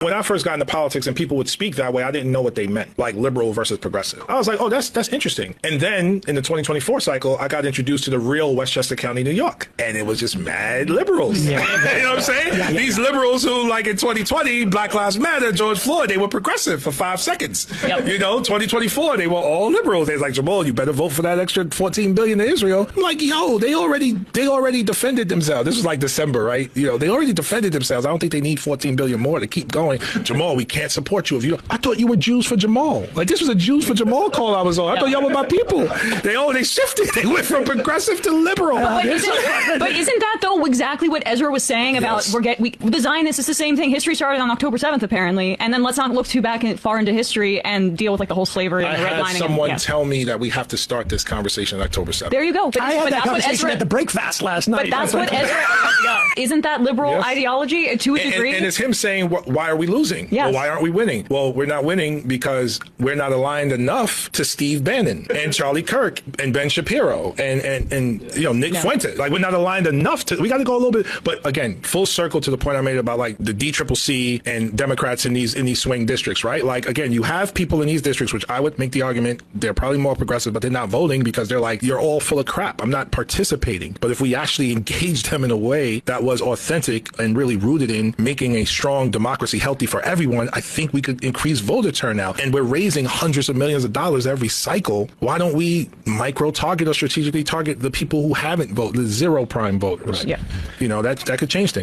When I first got into politics and people would speak that way, I didn't know what they meant, like liberal versus progressive. I was like, oh, that's interesting. And then in the 2024 cycle, I got introduced to the real Westchester County, New York. And it was just mad liberals. Yeah. You know what I'm saying? Yeah. These liberals who, like in 2020, Black Lives Matter, George Floyd, they were progressive for 5 seconds. Yep. You know, 2024, they were all liberals. They was like, Jamaal, you better vote for that extra $14 billion to Israel. I'm like, yo, they already defended themselves. This was like December, right? You know, they already defended themselves. I don't think they need $14 billion more to keep going. Jamaal, we can't support you if you don't. I thought you were Jews for Jamaal. Like, this was a Jews for Jamaal call I was on. I thought y'all were my people. They shifted. They went from progressive to liberal. But isn't that though exactly what Ezra was saying about the Zionists? It's the same thing. History started on October 7th apparently, and then let's not look too far into history and deal with like the whole slavery and the redlining. I had someone tell me that we have to start this conversation on October 7th. There you go. I had that conversation at the breakfast last night. But that's what Ezra. Isn't that liberal ideology to a degree? And it's him saying, why are we losing? Yes. Well, why aren't we winning? Well, we're not winning because we're not aligned enough to Steve Bannon and Charlie Kirk and Ben Shapiro and you know, Nick Fuentes. Like, we're not aligned enough to. We got to go a little bit. But again, full circle to the point I made about like the DCCC and Democrats in these swing districts, right? Like, again, you have people in these districts, which I would make the argument they're probably more progressive, but they're not voting because they're like, you're all full of crap. I'm not participating. But if we actually engage them in a way that was authentic and really rooted in making a strong democracy healthy for everyone, I think we could increase voter turnout. And we're raising hundreds of millions of dollars every cycle. Why don't we micro-target or strategically target the people who haven't voted, the zero prime voters? Yeah. You know, that could change things.